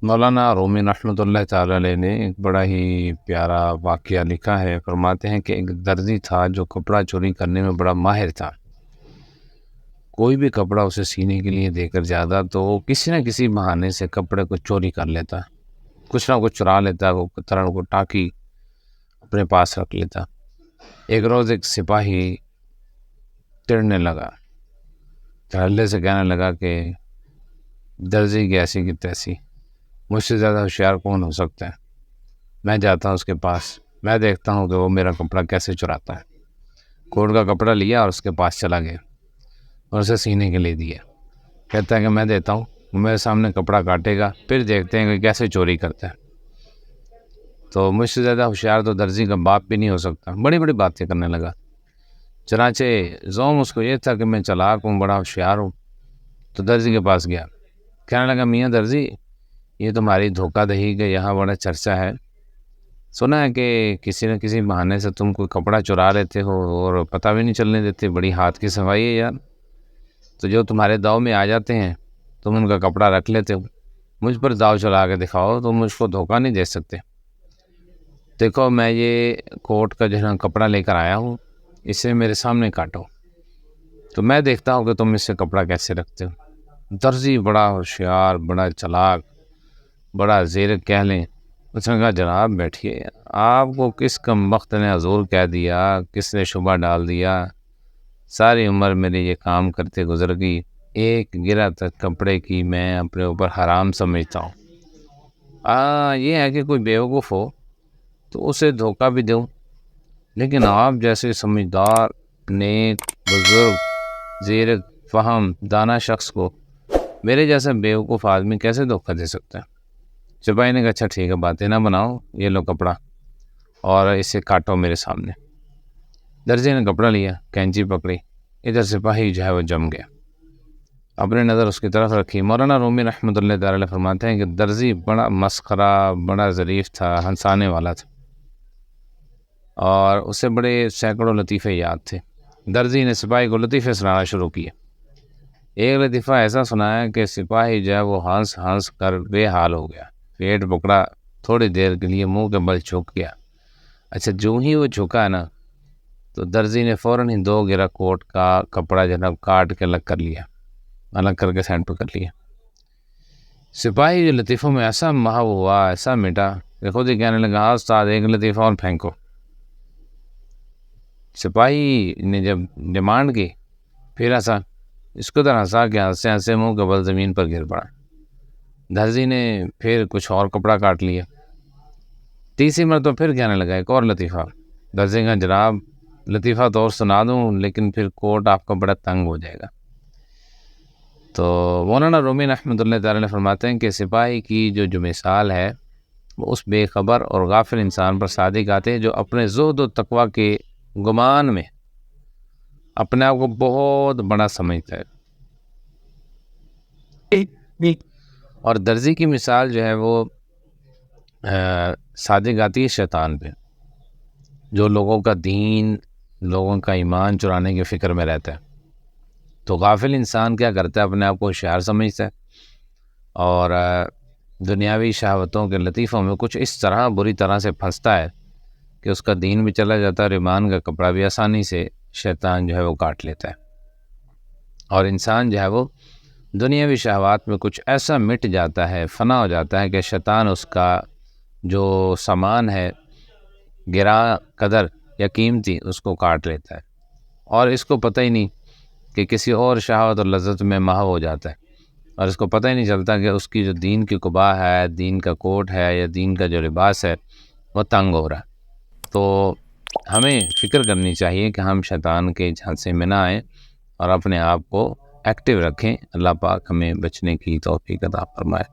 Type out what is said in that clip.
مولانا رومی رحمۃ اللہ تعالی علیہ نے ایک بڑا ہی پیارا واقعہ لکھا ہے۔ فرماتے ہیں کہ ایک درزی تھا جو کپڑا چوری کرنے میں بڑا ماہر تھا۔ کوئی بھی کپڑا اسے سینے کے لیے دے کر جاتا تو وہ کسی نہ کسی بہانے سے کپڑے کو چوری کر لیتا، کچھ نہ کچھ چرا لیتا، وہ طرح کو ٹاکی اپنے پاس رکھ لیتا۔ ایک روز ایک سپاہی تڑنے لگا، دھڑلے سے کہنے لگا کہ درزی کی ایسی کی تیسی، مجھ سے زیادہ ہوشیار کون ہو سکتا ہے؟ میں جاتا ہوں اس کے پاس، میں دیکھتا ہوں کہ وہ میرا کپڑا کیسے چراتا ہے۔ کوٹ کا کپڑا لیا اور اس کے پاس چلا گیا اور اسے سینے کے لیے دیا۔ کہتا ہے کہ میں دیتا ہوں، وہ میرے سامنے کپڑا کاٹے گا، پھر دیکھتے ہیں کہ کیسے چوری کرتا ہے۔ تو مجھ سے زیادہ ہوشیار تو درزی کا باپ بھی نہیں ہو سکتا۔ بڑی بڑی باتیں کرنے لگا۔ چنانچہ زوم اس کو یہ تھا کہ میں چلاک ہوں، بڑا ہوشیار ہوں، تو درزی کے پاس گیا۔ کہنے لگا میاں درزی، یہ تمہاری دھوکہ دہی کا یہاں بڑا چرچا ہے، سنا ہے کہ کسی نہ کسی بہانے سے تم کوئی کپڑا چرا لیتے ہو اور پتہ بھی نہیں چلنے دیتے، بڑی ہاتھ کی صفائی ہے یار۔ تو جو تمہارے داؤ میں آ جاتے ہیں تم ان کا کپڑا رکھ لیتے ہو، مجھ پر داؤ چلا کے دکھاؤ، تم مجھ کو دھوکہ نہیں دے سکتے۔ دیکھو میں یہ کوٹ کا جو ہے کپڑا لے کر آیا ہوں، اسے میرے سامنے کاٹو تو میں دیکھتا ہوں کہ تم اس سے کپڑا کیسے رکھتے ہو۔ درزی بڑا ہوشیار، بڑا چلاک، بڑا زیرک کہہ لیں، اس نے کہا جناب بیٹھیے، آپ کو کس کم بخت نے حضور کہہ دیا، کس نے شبہ ڈال دیا؟ ساری عمر میری یہ کام کرتے گزر گئی، ایک گرہ تک کپڑے کی میں اپنے اوپر حرام سمجھتا ہوں۔ یہ ہے کہ کوئی بیوقوف ہو تو اسے دھوکہ بھی دوں، لیکن آپ جیسے سمجھدار، نیک، بزرگ، زیرک فہم، دانا شخص کو میرے جیسا بیوقوف آدمی کیسے دھوکہ دے سکتا ہے؟ سپاہی نے کہا اچھا ٹھیک ہے، باتیں نہ بناؤ، یہ لو کپڑا اور اسے کاٹو میرے سامنے۔ درزی نے کپڑا لیا، کینچی پکڑی، ادھر سپاہی جو ہے وہ جم گیا، اپنی نظر اس کی طرف رکھی۔ مولانا رومی رحمۃ اللہ تعالی فرماتے ہیں کہ درزی بڑا مسخرہ، بڑا ظریف تھا، ہنسانے والا تھا، اور اسے بڑے سینکڑوں لطیفے یاد تھے۔ درزی نے سپاہی کو لطیفے سنانا شروع کیے۔ ایک لطیفہ ایسا سنایا کہ سپاہی جو ہے وہ ہنس ہنس کر بے حال ہو گیا، پیٹ پکڑا، تھوڑی دیر کے لیے منہ کے بل جھک گیا۔ اچھا جو ہی وہ جھکا نا تو درزی نے فوراً ہی 2 گرہ کوٹ کا کپڑا جناب کاٹ کے الگ کر لیا، الگ کر کے سینڈ پہ کر لیا۔ سپاہی جو لطیفوں میں ایسا محو ہوا، ایسا مٹا کہ خود ہی کہنے لگا ہاں استاد ایک لطیفہ اور پھینکو۔ سپاہی نے جب ڈیمانڈ کی پھر ہنسا، اس کو طرح ہنسا کہ ہنسے ہنسے منہ کے بل زمین پر گر پڑا۔ درزی نے پھر کچھ اور کپڑا کاٹ لیا۔ تیسری مرتبہ پھر کہنے لگا ایک اور لطیفہ۔ درزی کا جناب لطیفہ تو اور سنا دوں لیکن پھر کوٹ آپ کا بڑا تنگ ہو جائے گا۔ تو مولانا رومی رحمۃ اللہ تعالی فرماتے ہیں کہ سپاہی کی جو مثال ہے وہ اس بے خبر اور غافل انسان پر صادق آتے ہیں جو اپنے زہد و تقوی کے گمان میں اپنے آپ کو بہت بڑا سمجھتا ہے۔ اور درزی کی مثال جو ہے وہ صادق آتی ہے شیطان پہ، جو لوگوں کا دین، لوگوں کا ایمان چرانے کی فکر میں رہتا ہے۔ تو غافل انسان کیا کرتا ہے؟ اپنے آپ کو ہوشیار سمجھتا ہے اور دنیاوی شہوتوں کے لطیفوں میں کچھ اس طرح بری طرح سے پھنستا ہے کہ اس کا دین بھی چلا جاتا ہے اور ایمان کا کپڑا بھی آسانی سے شیطان جو ہے وہ کاٹ لیتا ہے، اور انسان جو ہے وہ دنیاوی شہوات میں کچھ ایسا مٹ جاتا ہے، فنا ہو جاتا ہے کہ شیطان اس کا جو سامان ہے گراں قدر یا قیمتی اس کو کاٹ لیتا ہے، اور اس کو پتہ ہی نہیں کہ کسی اور شہوت اور لذت میں محو ہو جاتا ہے، اور اس کو پتہ ہی نہیں چلتا کہ اس کی جو دین کی قبا ہے، دین کا کوٹ ہے یا دین کا جو لباس ہے وہ تنگ ہو رہا ہے۔ تو ہمیں فکر کرنی چاہیے کہ ہم شیطان کے جھانسے میں نہ آئیں اور اپنے آپ کو ایکٹیو رکھیں۔ اللہ پاک ہمیں بچنے کی توفیق عطا فرمائے۔